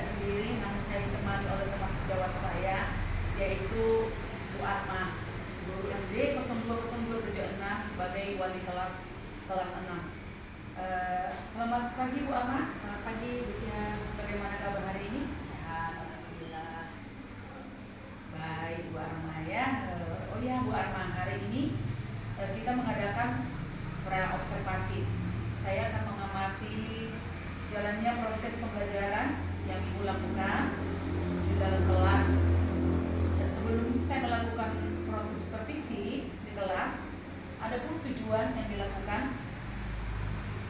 tidak sendiri, namun saya ditemani oleh teman sejawat saya, yaitu Bu Arma, guru SD 020276 sebagai wali kelas 6. Selamat pagi Bu Arma. Selamat pagi Bu Tia. Bagaimana kabar hari ini? Sehat, alhamdulillah. Baik Bu Arma ya. Oh ya Bu Arma, hari ini kita mengadakan pra-observasi. Saya akan mengamati jalannya proses pembelajaran yang Ibu lakukan di dalam kelas. Dan sebelum saya melakukan proses supervisi di kelas, ada pun tujuan yang dilakukan,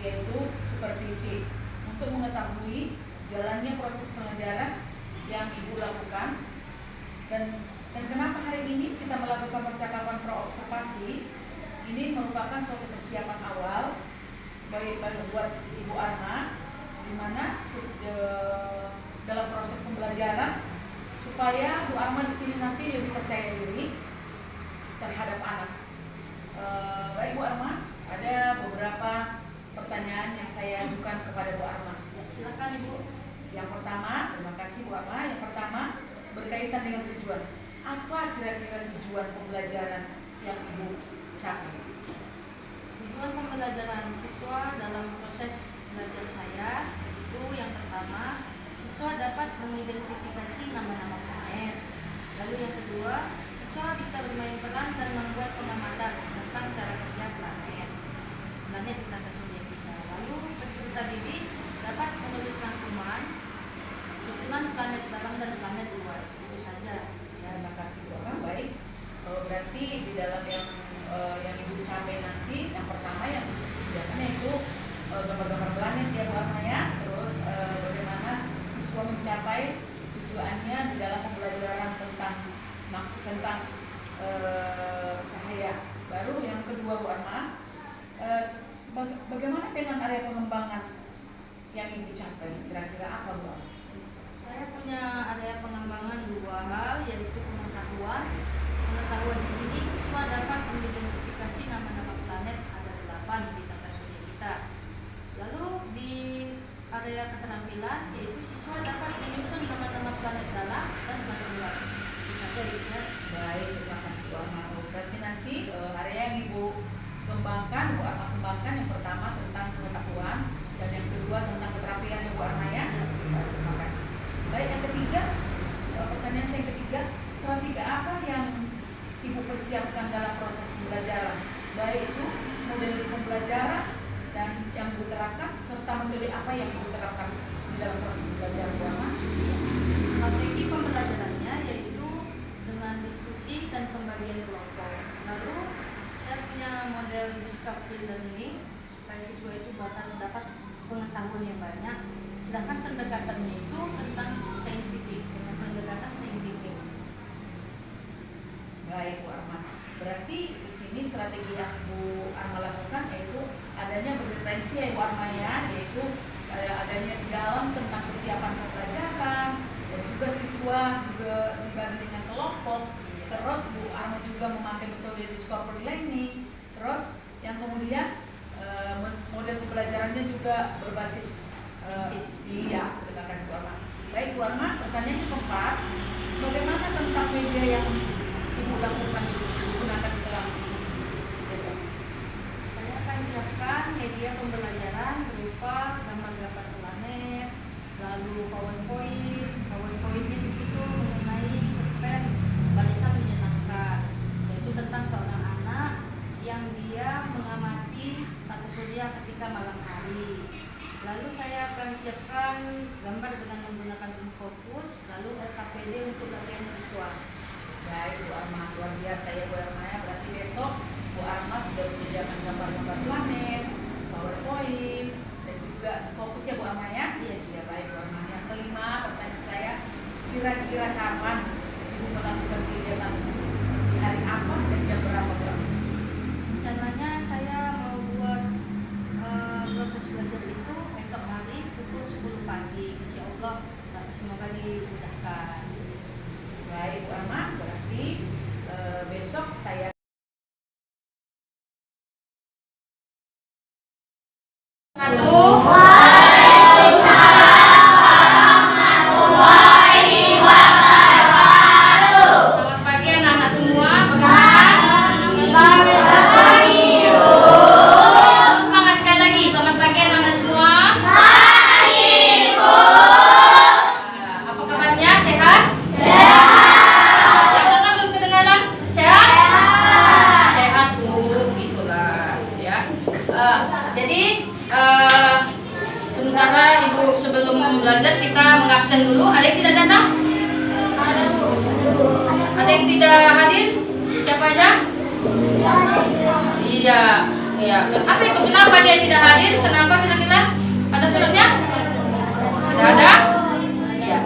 yaitu supervisi untuk mengetahui jalannya proses pelajaran yang Ibu lakukan. Dan kenapa hari ini kita melakukan percakapan pra-observasi? Ini merupakan suatu persiapan awal buat Ibu Arma, di mana dalam proses pembelajaran supaya Bu Arma di sini nanti lebih percaya diri terhadap anak. Baik Bu Arma, ada beberapa pertanyaan yang saya ajukan kepada Bu Arma. Ya, silakan Ibu. Yang pertama, terima kasih Bu Arma. Yang pertama berkaitan dengan tujuan. Apa kira-kira tujuan pembelajaran yang Ibu capai? Tujuan pembelajaran siswa dalam proses belajar saya itu yang pertama, siswa dapat mengidentifikasi nama-nama planet. Lalu yang kedua, siswa bisa bermain peran dan membuat pengamatan tentang cara kerja planet di tata surya kita. Lalu peserta didik dapat menulis rangkuman susunan planet dalam dan planet luar. Itu saja. Ya, terima kasih Bu Arma. Baik, berarti di dalam yang Ibu capai nanti, yang pertama yang disediakan itu gambar-gambar planet ya Bu Arma ya. Terus bagaimana siswa mencapai tujuannya di dalam pembelajaran tentang cahaya. Baru yang kedua Bu Arma, bagaimana dengan area pengembangan yang Ibu capai? Kira-kira apa Bu Arma? Saya punya area pengembangan dua hal, yaitu pengetahuan. Pengetahuan di sini siswa dapat mengidentifikasi nama-nama planet, ada 8 di tata surya kita. Lalu di area keterampilan, yaitu siswa dapat menyusun nama-nama planet dalam dan planet luar. Itu saja ya. Baik, terima kasih Bu Arma. Berarti nanti area yang Ibu kembangkan, Bu Arma kembangkan, yang pertama tentang pengetahuan dan yang kedua tentang keterampilan ya Bu Arma ya. Terima kasih. Baik, yang ketiga, pertanyaan saya yang ketiga, strategi apa yang Ibu persiapkan dalam proses pembelajaran? Baik itu model pembelajaran dan yang Ibu terapkan, serta metode apa yang Ibu terapkan di dalam proses pembelajaran Bu Arma? Strategi pembelajarannya yaitu dengan diskusi dan pembagian kelompok. Lalu saya punya model discovery learning supaya siswa itu dapat pengetahuan yang banyak. Sedangkan pendekatannya itu tentang saintifik, dengan pendekatan saintifik. Baik Bu Arma. Berarti di sini strategi yang Ibu Arma lakukan yaitu adanya berreferensi ya Bu Arma ya, yaitu adanya di dalam tentang kesiapan pembelajaran dan juga siswa juga dibagi dengan kelompok. Terus Bu Arma juga memakai metode discovery learning. Terus yang kemudian model pembelajarannya juga berbasis iya, terima kasih Bu Arma. Baik Bu Arma, pertanyaan yang keempat, bagaimana tentang media yang Ibu lakukan digunakan di kelas besok? Saya akan siapkan media pembelajaran berupa gambar-gambar planet, lalu PowerPoint-nya di situ mengenai cerpen barisan menyenangkan, yaitu tentang seorang anak yang dia mengamati tata surya ketika malam hari. Lalu saya akan siapkan gambar dengan menggunakan infocus, lalu LKPD untuk latihan siswa. Baik Bu Arma, luar biasa ya Bu Arma ya. Berarti besok Bu Arma sudah menyediakan gambar-gambar planet, PowerPoint, dan juga fokus ya Bu Arma ya. Iya. Ya baik Bu Arma. Yang kelima, pertanyaan saya, kira-kira kapan Ibu melakukan kegiatan di hari apa dan jam berapa Bu Arma? Rencananya saya mau buat proses belajar itu esok hari pukul 10 pagi, insya Allah. Semoga dimudahkan. Baik Bu Arma, berarti besok saya Waalaikumsalam warahmatullahi Jadi sementara Ibu sebelum belajar kita mengabsen dulu. Ada yang tidak datang? Ada yang tidak hadir? Siapa aja? Iya, iya. Apa itu? Kenapa dia tidak hadir? Kenapa kira-kira? Ada suratnya? Tidak ada? Iya.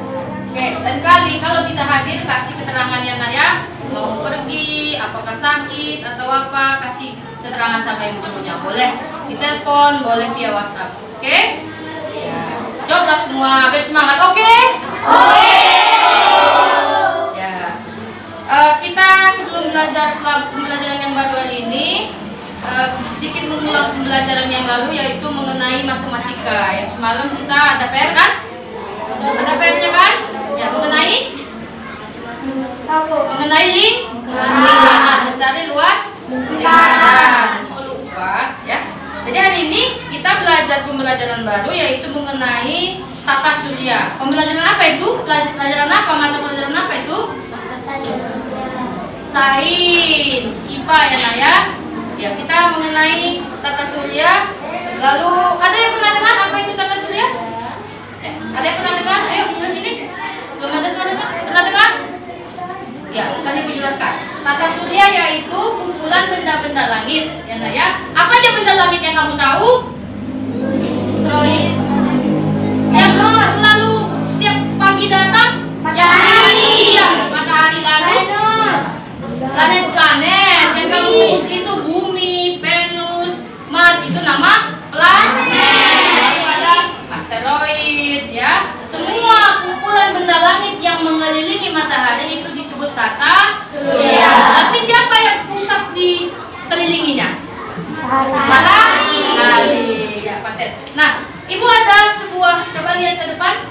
Oke, dan kali kalau tidak hadir kasih keterangannya nak ya. Mau pergi, apakah sakit atau apa, kasih keterangan sama ibu gurunya. Boleh ditelepon, boleh via WhatsApp. Oke? Ya. Jawablah semua, bersemangat. Oke? Oke. Ya. Kita sebelum belajar pembelajaran yang baru hari ini sedikit mengulang pembelajaran yang lalu, yaitu mengenai matematika. Yang semalam kita ada PR kan? Ada PR-nya kan? Ya, mengenai lingkaran, mencari luas lingkaran. Oh, lupa ya. Jadi hari ini kita belajar pembelajaran baru, yaitu mengenai tata surya. Pembelajaran apa itu? Pelajaran apa? Mata pelajaran apa itu? Sains IPA ya nak ya. Ya, kita mengenai tata surya. Lalu ada yang pernah dengar apa itu tata surya? Ada yang pernah dengar? Ayo ke sini. Belum ada pernah dengar? Ya, tadi Ibu jelaskan. Tata surya yaitu kumpulan benda-benda langit, ya nak ya. Apa aja benda langit yang kamu tahu? Yang selalu setiap pagi datang? Matahari. Iya, matahari. Lalu planet-planet yang kamu sebut itu bumi, Venus, Mars, itu nama planet. Lalu ada asteroid ya. Semua kumpulan benda langit yang mengelilingi matahari itu disebut tata surya. Tapi siapa yang pusat dikelilinginya? Matahari. Ya, paten. Nah, Ibu ada sebuah, coba lihat ke depan.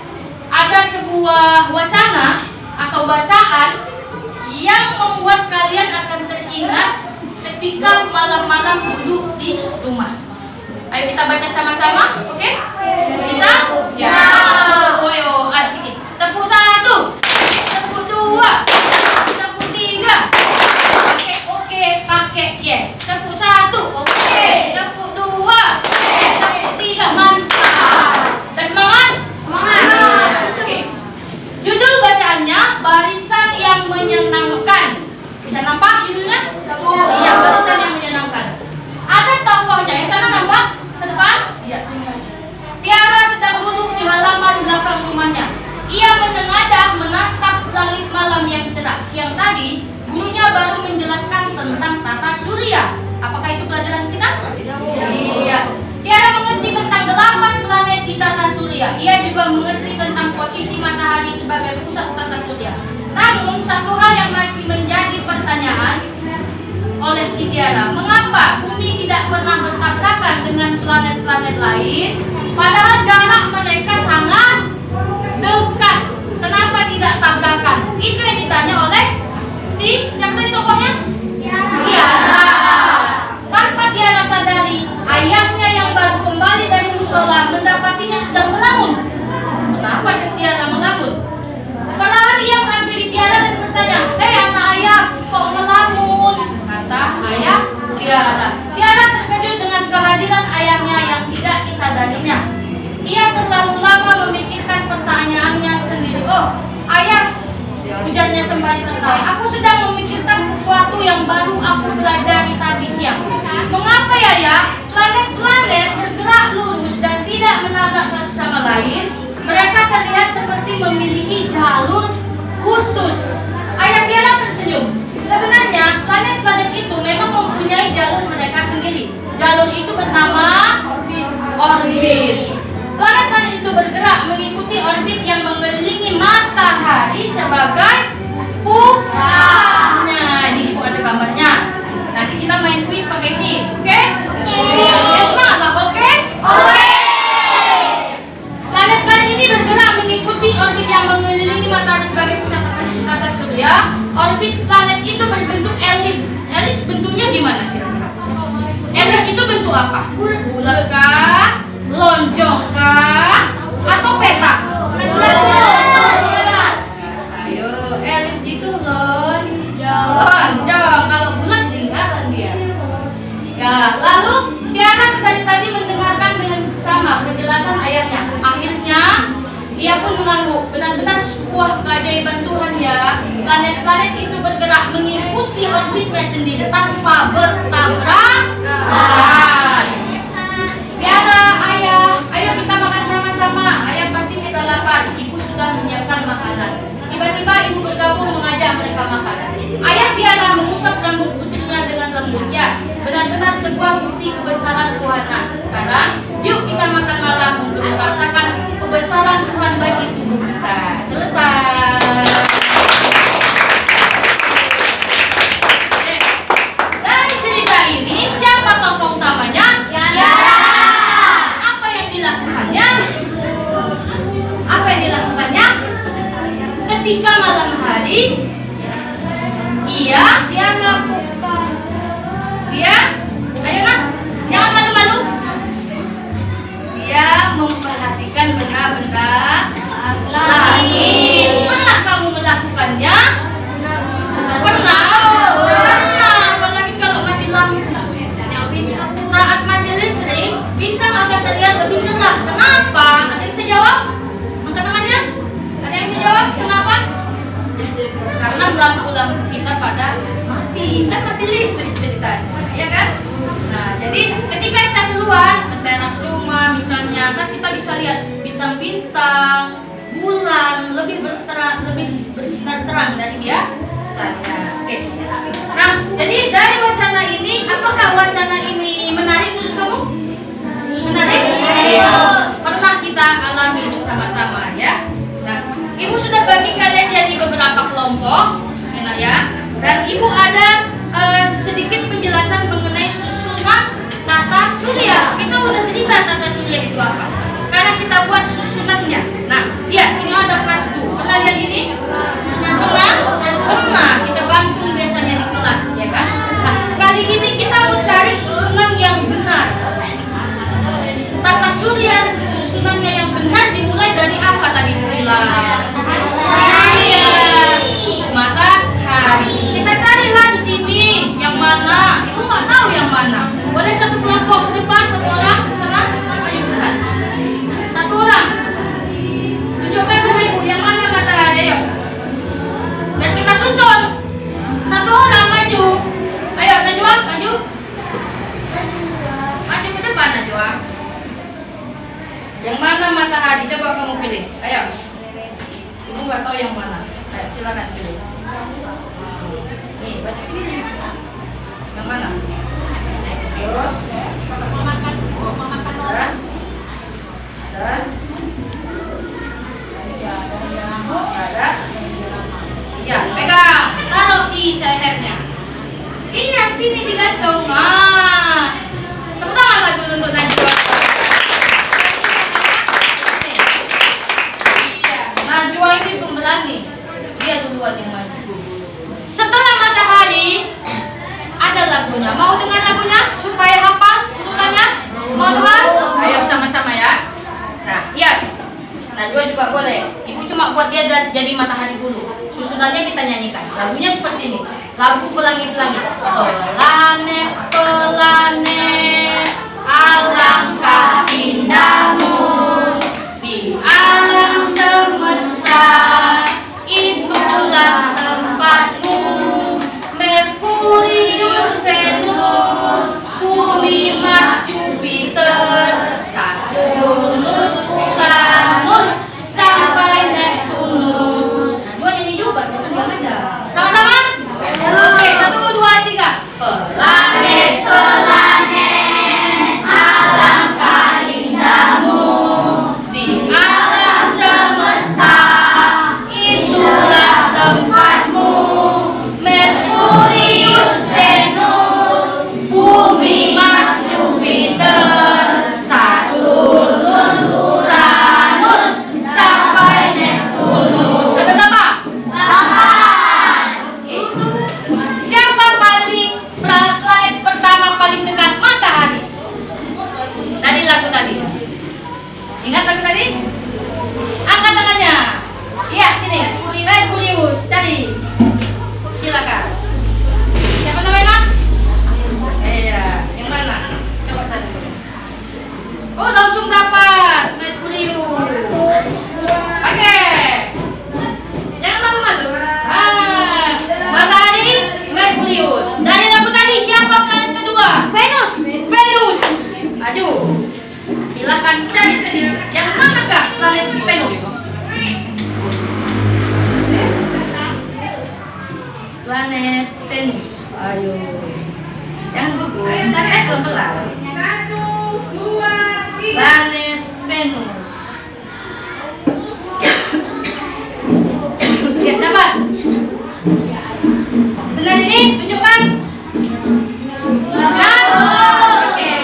Ada sebuah wacana atau bacaan yang membuat kalian akan teringat ketika malam-malam duduk di rumah. Ayo kita baca sama-sama, oke? Bisa? Ya. Ayo, sedikit. Tepuk 1, tepuk 2, tepuk 3. Oke, pakai yes. Tepuk 1, oke. Tepuk 2, tepuk 3, mantap. Udah semangat? Semangat. Oke. Judul bacaannya barisan yang menyenangkan. Bisa nampak judulnya? Iya, barisan yang menyenangkan. Ada tokohnya, yang sana nampak? Ke depan? Iya, terima kasih. Tiara sedang duduk di halaman belakang rumahnya. Ia menengadah menatap langit malam yang cerah. Siang tadi, gurunya baru menjelaskan tentang tata surya. Apakah itu pelajaran kita? Iya. Tiara mengerti tentang 8 planet di tata surya. Ia juga mengerti tentang posisi matahari sebagai pusat tata surya. Namun, satu hal yang masih menjadi pertanyaan oleh si Tiara, mengapa bumi tidak pernah bertabrakan dengan planet-planet lain, padahal jarak mereka sangat dekat? Kenapa tidak tabrakan? Itu yang ditanya oleh siapa tadi tokohnya? Tiara. Tanpa Tiara sadari, ayahnya yang baru kembali dari musola mendapatinya sedang melamun. Kenapa si Tiara melamun? Berlari ia menghampiri Tiara dan bertanya, "Hei anak ayah, kok melamun?" Kata ayah Tiara. Tiara terkejut dengan kehadiran ayahnya yang tidak disadarinya. Ia terlalu lama memikirkan pertanyaannya sendiri. "Oh, ayah," ujarnya sembari tertawa, "aku sedang memikirkan sesuatu yang baru aku pelajari tadi siang. Mengapa ya, planet-planet bergerak lurus dan tidak menabrak satu sama lain? Mereka terlihat seperti memiliki jalur khusus." Ayah Tiara tersenyum. Sebenarnya planet-planet itu memang mempunyai jalur mereka sendiri. Jalur itu bernama orbit. Planet-planet itu bergerak mengikuti orbit yang mengelilingi matahari sebagai pusatnya. Ini Ibu ada gambarnya. Nanti kita main kuis pakai ini, oke? Ya, semangat lah, oke? Oke. Planet-planet ini bergerak mengikuti orbit yang mengelilingi matahari sebagai pusat tata surya. Orbit planet itu berbentuk elips. Elips bentuknya gimana kira-kira? Elips itu bentuk apa? Bulat kah? Lonjong kah? Atau petak? Ayo, elips itu lonjong. Kalau bulat lingkaran dia. Ya, lalu Tiara penjelasannya. Oke. Nah, jadi dari wacana ini, apakah wacana ini menarik menurut kamu? Menarik? Ayo. Pernah kita alami bersama-sama ya. Nah, ibu sudah bagi kalian jadi beberapa kelompok, enak ya. Dan ibu ada sedikit penjelasan mengenai susunan tata surya. Kita udah cerita tata surya itu apa. Sekarang kita buat susunannya. Nah, lihat ini ada kartu. Pernah lihat ini? Pernah. Kita gantung biasanya di kelas, ya kan? Nah, kali ini kita mau cari susunan yang benar. Tata surya susunannya yang benar dimulai dari apa tadi bilang? Matahari. Kita carilah di sini yang mana. Ibu nggak tahu yang mana. Boleh satu kelompok ke depan, satu orang, tenang. Ayo tenang. Satu orang. Tunjukkan sama ibu yang mana matahari. Ayo. Dan kita susun. Satu orang maju. Ayo Najwa, maju. Maju ke depan Najwa. Yang mana matahari? Coba kamu pilih. Ayo. Ibu nggak tahu yang mana. Ayo silakan pilih. Nih baca sendiri. Yang mana? Terus. Ada. Iya, pegang. Taruh di lehernya. Iya, sini digantung. Nah, tepuk tangan lagi untuk Najwa. Iya, Najwa ini pemberani. Dia duluan yang maju. Setelah matahari ada lagunya. Mau dengar lagunya supaya hafal urutannya? Mau dengar? Ayo sama-sama ya. Nah, lihat. Najwa juga boleh. Ibu cuma buat dia jadi matahari dulu. Susunannya kita nyanyikan. Lagunya seperti ini. Lagu pelangi-pelangi. Planet, planet, alangkah indahmu di alam semesta. Itulah tempatmu. Merkurius, Venus, Bumi, Mars, Jupiter, Saturnus, Uranus, sampai Neptunus. Dua nyanyi juga, jangan diam aja. Sama-sama? Oke, 1, 2, 3. Planet, planet, alangkah indahmu di alam semesta. Itulah tempatmu. Merkurius, Venus, Bumi, Mars, Jupiter, Saturnus, Uranus, sampai Neptunus. Ada berapa? 8. Oke. Siapa planet pertama paling dekat matahari? Tadi lagu tadi. Ingat lagu tadi? Angkat tangannya. Iya, sini. Merkurius tadi. Silakan. Siapa namanya? Iya, yang mana? Coba tadi. Oh, langsung dapat Merkurius. Oke. Jangan malu-malu. Matahari, Merkurius. Dari lagu tadi siapa planet kedua? Venus. Venus. Maju. Silakan cari di sini. Yang manakah planet Venus? Planet Venus. Ayo. Jangan gugup. Cari aja pelan. 1, 2, 3. Planet Venus. Ya, dapat. Benar ini? Tunjukkan. Benar. Oke.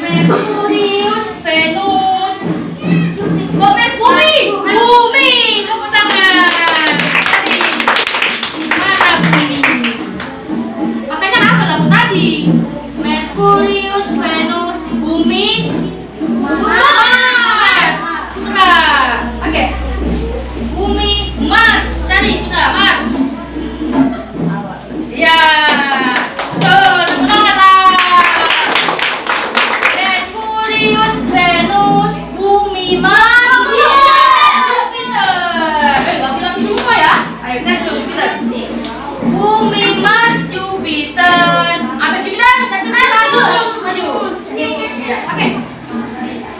Merkurius, Venus. Bumi. Bumi. Tepuk tangan. Mana Bumi? Makanya apa lagu tadi? Merkurius, Venus, Bumi, Mars. Putra. Oke. Bumi, Mars. Tadi putra Mars. Iya. Tuh, tepuk tangan. Merkurius, Venus, Bumi, Mars. Jupiter. Laki-laki semua ya. Ayo kita Jupiter. Bumi, Mars, Jupiter. Habis Jupiter, Saturnus, maju. Oke.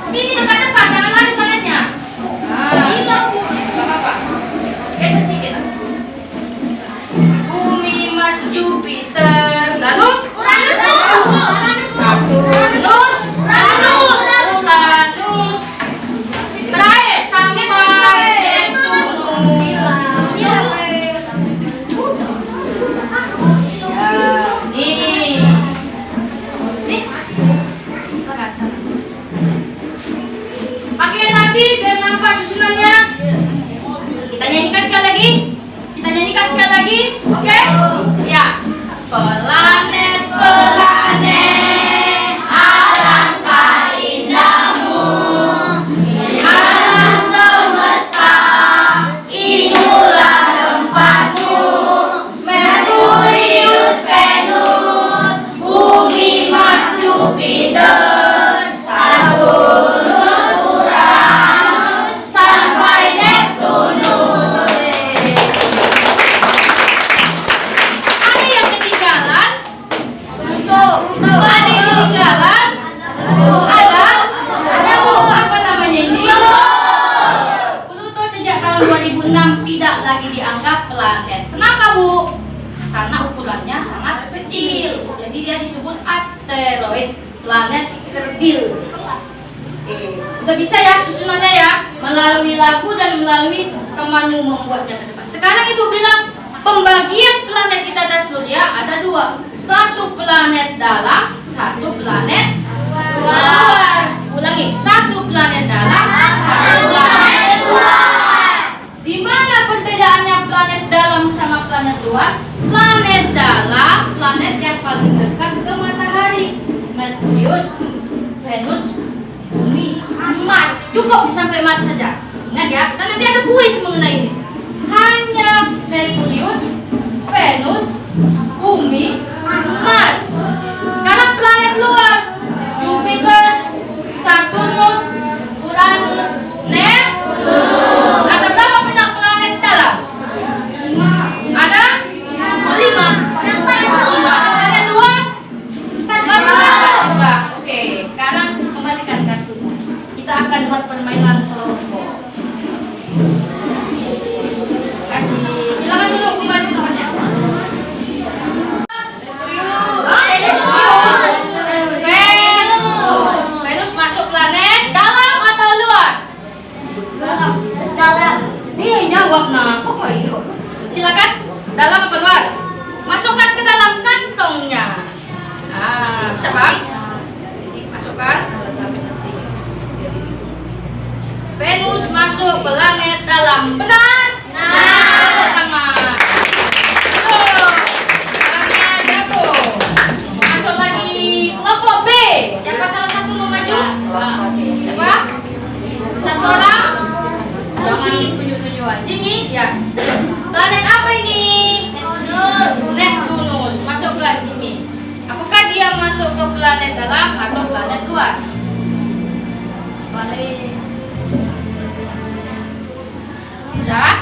Sini dekat-dekat, jangan lari planetnya. Nah, nggak apa-apa. Geser sedikit. lagi biar nampak susunannya. Kita nyanyikan sekali lagi. Kita nyanyikan sekali lagi. Oke? Ya. Planet, planet, alangkah indahmu. Alam semesta, inilah tempatmu. Merkurius, Venus, Bumi, Mars, Jupiter, Saturnus, Uranus, sampai Neptunus. Ada yang ketinggalan? Ada yang ketinggalan? Ada? Apa namanya ini? Pluto sejak tahun 2006 tidak lagi dianggap planet. Kenapa, Bu? Karena ukurannya sangat kecil. Jadi dia disebut asteroid, planet kerdil. Oke, udah bisa ya susunannya ya, melalui lagu dan melalui temanmu membuatnya ke depan. Sekarang Ibu bilang pembagian planet kita dan surya ada dua, satu planet dalam, satu planet luar. Ulangi, satu planet dalam, satu planet luar. Di mana perbedaannya planet dalam sama planet luar? Planet dalam, planet yang paling dekat ke matahari, Merkurius, Venus, Bumi, Mars. Cukup sampai Mars saja. Ingat ya, kita nanti ada kuis mengenai ini. Hanya Merkurius, Venus, Bumi, Mars. Sekarang planet luar, Jupiter, Saturnus, Uranus, Neptunus. Ada berapa banyak planet dalam? Ada 5. Planet luar? Juga. Oke, sekarang kembalikan kartunya. Kita akan buat permainan kelompok. Silakan dulu kembali ke tempatnya. Venus masuk planet dalam atau luar? Dalam. Dia jawab nah, kok itu? Silakan, dalam apa luar? Masukkan ke dalam kantongnya. Ah, bisa bang? Masukkan. Venus masuk planet dalam, benar? Sama. Tuh, orangnya jago. Masuk lagi kelompok B. Siapa salah satu mau maju? Siapa? Satu orang? Jangan tunjuk-tunjukan. Jimmy, ya. Planet apa ini? Neptunus. Masuklah Jimmy. Apakah dia masuk ke planet dalam atau planet luar? Balik. Bisa?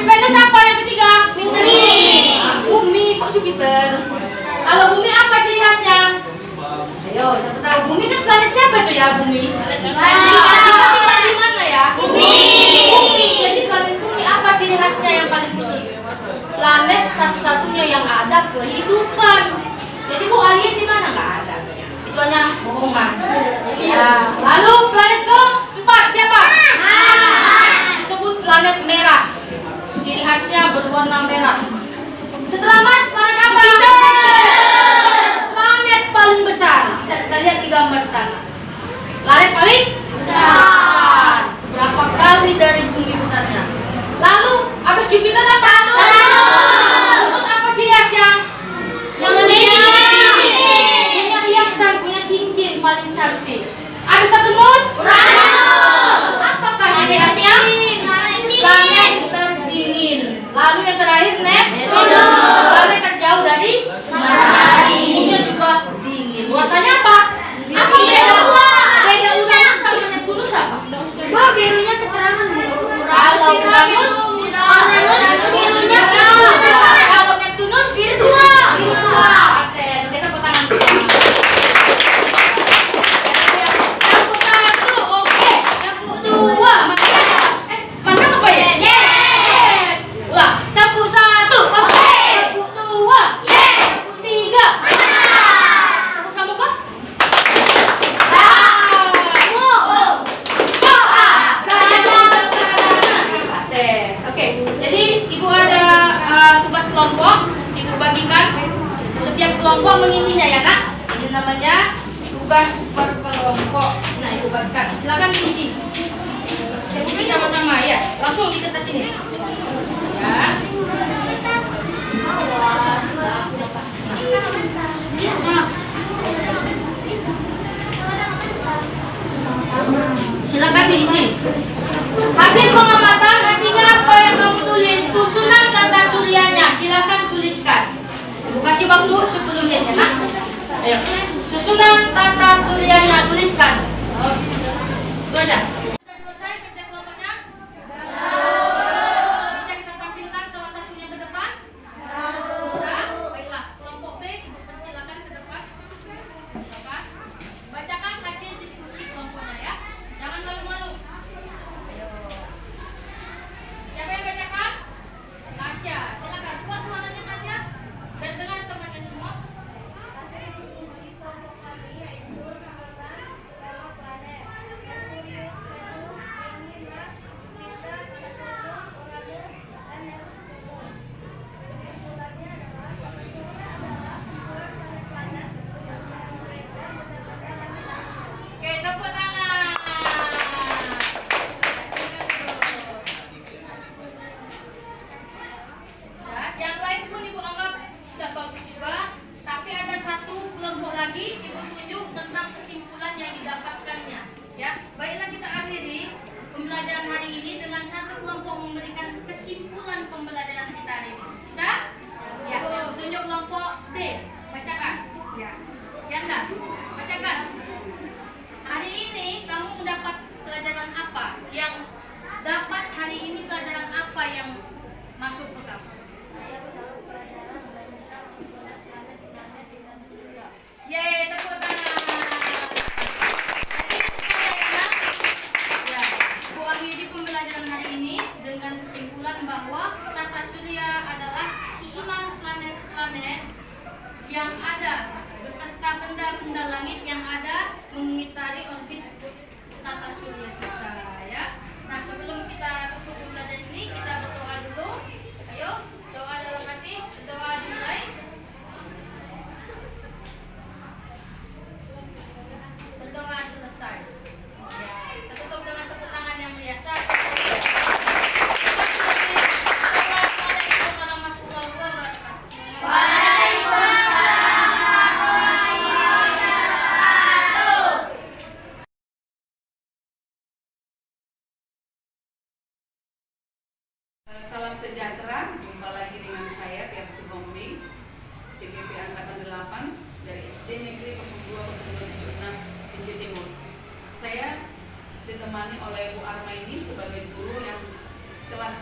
Venus apa yang ketiga? Bumi. Bumi, kok Jupiter? Kalau bumi apa ciri khasnya? Ayo, siapa tahu bumi kan planet siapa tuh ya bumi? Tinggal di mana ya? Bumi. Jadi planet bumi apa ciri khasnya yang paling khusus? Planet satu-satunya yang ada kehidupan. Jadi Bu alien di mana nggak ada? Itu hanya bohongan. Ya. Lalu planet keempat siapa? Disebut planet merah. Ciri khasnya berwarna merah. Setelah Mars, planet apa? Planet paling besar. Bisa kita lihat di gambar sana. Planet paling besar. Berapa kali dari bumi besarnya? Lalu, habis Jupiter apa? Terus apa ciri khasnya? Punya hiasan, punya cincin paling cantik. Habis Saturnus? Apakah ciri khasnya? Planet terdingin. Lalu yang terakhir Neptunus. Planet terjauh dari matahari. Bumi juga dingin. Warnanya apa? Apa beda? Beda Uranus sama Neptunus apa? Gua birunya keterangan Kalau Uranus birunya kalau Neptunus biru tua. Oke, kita petangan semua. Yang satu, oke. Yang dua, mana apa ya? Yes. Wah, tepuk satu, oke. Tepuk dua, yes. Tepuk tiga, tepuk kamu kok? Oke, jadi Ibu ada tugas kelompok, Ibu bagikan. Setiap kelompok mengisinya ya nak. Ini namanya tugas per kelompok. Nah, Ibu bagikan. Silakan diisi. Isi sama-sama ya. Langsung di kertas ini. Ya. Silakan diisi. Hasil pengamatan artinya apa yang kamu tulis? Susunan kata suryanya. Silakan tuliskan. Ibu kasih waktu 10 menit ya nak. Ayo. Susunan kata suryanya tuliskan. Itu aja. Sudah selesai kerja kelompoknya? Bisa kita tampilkan salah satunya ke depan? Bisa. Baiklah, kelompok B persilakan ke depan. Silakan. Bacakan hasil diskusi kelompoknya ya. Jangan malu-malu. Ayo. Siapa yang bacakan? Tasya. Silakan. Kuat suaranya Tasya. Dan dengar temannya semua. Oke, tepuk tangan. Sudah, yang lain pun Ibu anggap sudah bagus juga. Tapi ada satu kelompok lagi Ibu tunjuk tentang kesimpulan yang didapatkannya. Ya, baiklah kita akhiri pembelajaran hari ini dengan satu kelompok memberikan kesimpulan pembelajaran kita hari ini. Bisa? Ya, Ibu tunjuk kelompok D. Bacakan. Ya, Yanda, bacakan. Hari ini kamu mendapat pelajaran apa? Yang dapat hari ini pelajaran apa yang masuk ke kamu? Yeay, tepuk tangan. Ya, Bu akhiri pembelajaran hari ini dengan kesimpulan bahwa tata surya adalah susunan planet-planet yang ada beserta benda-benda langit yang ada mengitari orbit tata surya kita ya. Nah, sebelum kita tutup pembelajaran ini, kita berdoa dulu. Ayo, doa dalam hati, doa dimulai. Berdoa selesai. Ya, kita tutup dengan tepuk tangan yang biasa.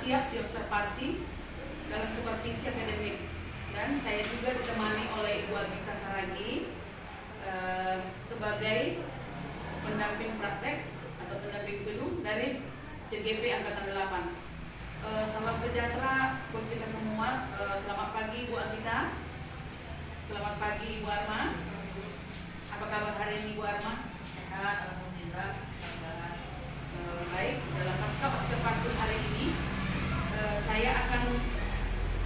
siap diobservasi dalam supervisi akademik, dan saya juga ditemani oleh Ibu Agita Saragi sebagai pendamping praktek atau pendamping gedung dari CGP Angkatan 8. Salam sejahtera buat kita semua. Selamat pagi Ibu Agita. Selamat pagi Ibu Arma. Apa kabar hari ini Ibu Arma? Sehat, alhamdulillah. Baik, dalam pasca observasi hari ini saya akan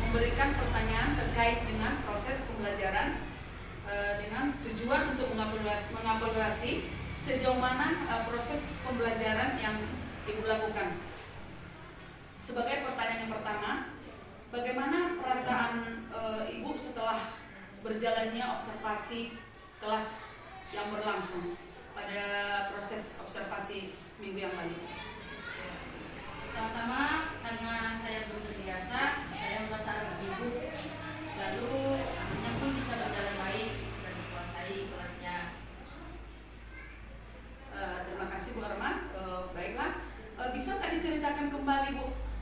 memberikan pertanyaan terkait dengan proses pembelajaran dengan tujuan untuk mengevaluasi sejauh mana proses pembelajaran yang Ibu lakukan. Sebagai pertanyaan yang pertama, bagaimana perasaan Ibu setelah berjalannya observasi kelas yang berlangsung pada proses observasi minggu yang lalu? Pertama-tama karena saya belum terbiasa, saya merasa agak gugup. Lalu akhirnya pun bisa berjalan baik dan menguasai kelasnya. Terima kasih Bu Arma. Baiklah, bisa nggak diceritakan kembali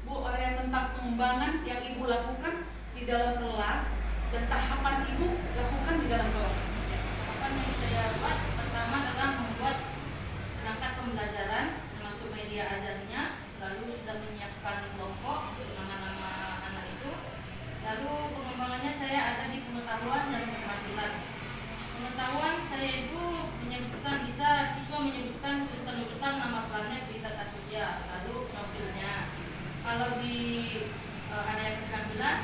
Bu area tentang pengembangan yang Ibu lakukan di dalam kelas dan tahapan Ibu lakukan di dalam kelas? Tahapan yang saya buat pertama adalah membuat perangkat pembelajaran termasuk media ajarnya, lalu sudah menyiapkan kelompok nama-nama anak itu. Lalu pengembangannya saya ada di pengetahuan dan keterampilan. Pengetahuan saya itu menyebutkan, bisa siswa menyebutkan urutan-urutan nama planet di tata surya, lalu profilnya. Kalau di area keterampilan,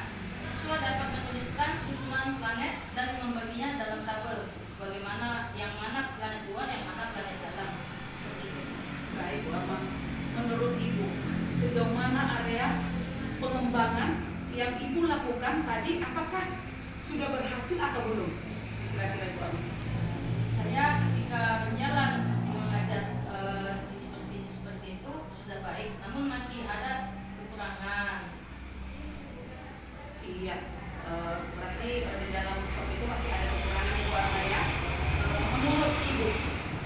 siswa dapat menuliskan susunan planet dan membaginya dalam tabel, bagaimana yang mana planet luar, yang mana planet dalam, seperti itu. Baik Bu Arma, menurut Ibu sejauh mana area pengembangan yang Ibu lakukan tadi, apakah sudah berhasil atau belum? Kira-kira Bu Arma. Saya ketika berjalan mengajar di supervisi seperti itu sudah baik, namun masih ada kekurangan. Iya, berarti di dalam seperti itu masih ada kekurangan Ibu Arma ya. Menurut Ibu,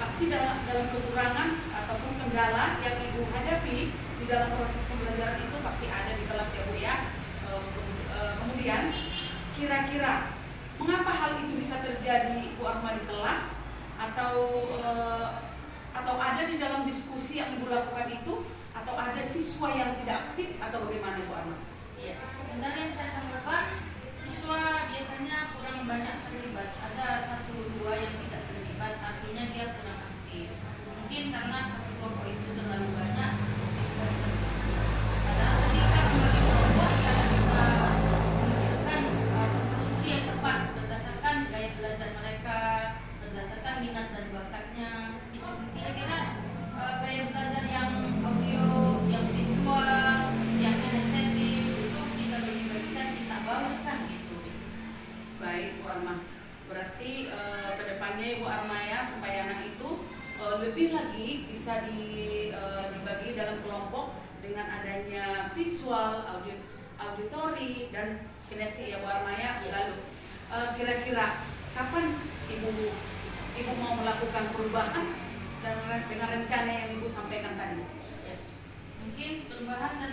pasti dalam kekurangan ataupun kendala yang Ibu hadapi di dalam proses pembelajaran itu pasti ada di kelas ya Bu ya. Kemudian kira-kira mengapa hal itu bisa terjadi Bu Arma di kelas, atau ada di dalam diskusi yang Ibu lakukan itu, atau ada siswa yang tidak aktif, atau bagaimana Bu Arma? Iya, kendala yang saya temukan, siswa biasanya kurang banyak terlibat. Ada 1-2 yang tidak terlibat, artinya dia kurang aktif. Mungkin karena satu kelompok itu terlalu banyak, padahal ketika membagi kelompok saya sudah menunjukkan komposisi yang tepat berdasarkan gaya belajar mereka, berdasarkan minat dan bakatnya. Kira-kira gaya belajar yang audio, yang visual, yang kinestetis itu kita bagi-bagikan, kita baurkan gitu. Baik Bu Arma, berarti kedepannya Ibu Arma ya, supaya anak itu lebih lagi bisa dibagi dalam kelompok dengan adanya visual, auditori dan kinestetik ya Bu Arma ya. Lalu kira-kira kapan Ibu mau melakukan perubahan dengan rencana yang Ibu sampaikan tadi? Ya. Mungkin perubahan dan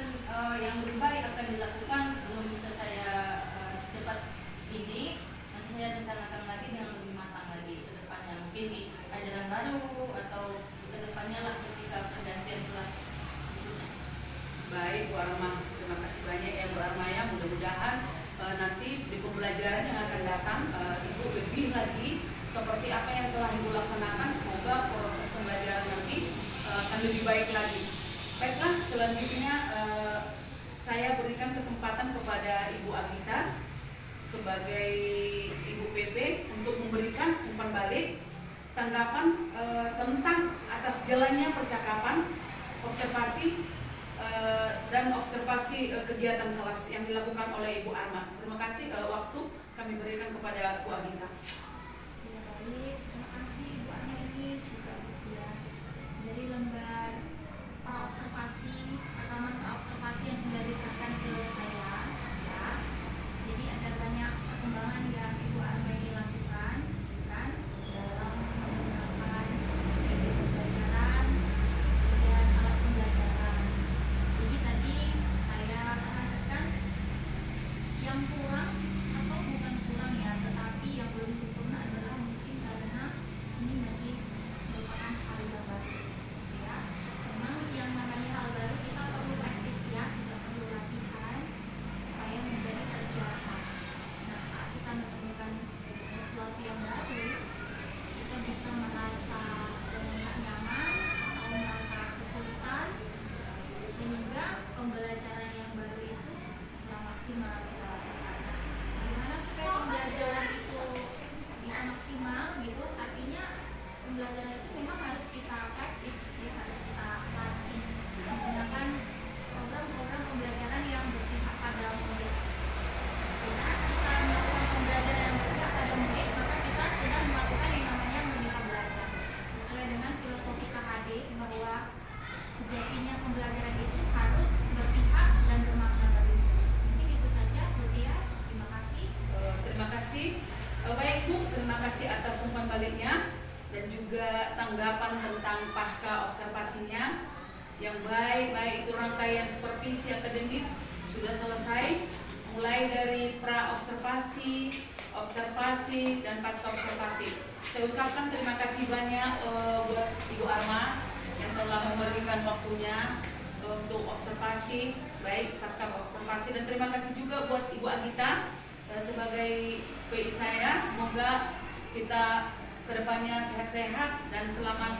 yang lebih baik akan dilakukan, belum bisa saya secepat ini, dan saya rencanakan lagi dengan lebih matang lagi ke depannya, mungkin di ajaran baru atau ke depannya lah ketika pergantian kelas. Baik Bu Arma, terima kasih banyak ya Bu Arma ya. Mudah-mudahan nanti di pembelajaran yang akan datang Ibu lebih lagi seperti apa yang telah Ibu laksanakan. Semoga proses pembelajaran nanti akan lebih baik lagi. Baiklah, selanjutnya saya berikan kesempatan kepada Ibu Agita sebagai Ibu PP untuk memberikan umpan balik tanggapan tentang atas jalannya percakapan, observasi dan observasi kegiatan kelas yang dilakukan oleh Ibu Arma. Terima kasih, waktu kami berikan kepada Bu Agita. Ya baik, terima kasih Ibu Arma ini juga ya dari lembar observasi, rekaman observasi yang sudah diserahkan ke saya ya. Jadi ada banyak perkembangan yang Ibu Arma ini lakukan kan dalam menggunakan metode pembelajaran dan alat pembelajaran. Jadi tadi saya juga tanggapan tentang pasca observasinya yang baik itu rangkaian supervisi akademik sudah selesai, mulai dari pra observasi, observasi, dan pasca observasi. Saya ucapkan terima kasih banyak buat Ibu Arma yang telah memberikan waktunya untuk observasi, baik pasca observasi, dan terima kasih juga buat Ibu Agita sebagai PI saya. Semoga kita kedepannya sehat-sehat dan selamat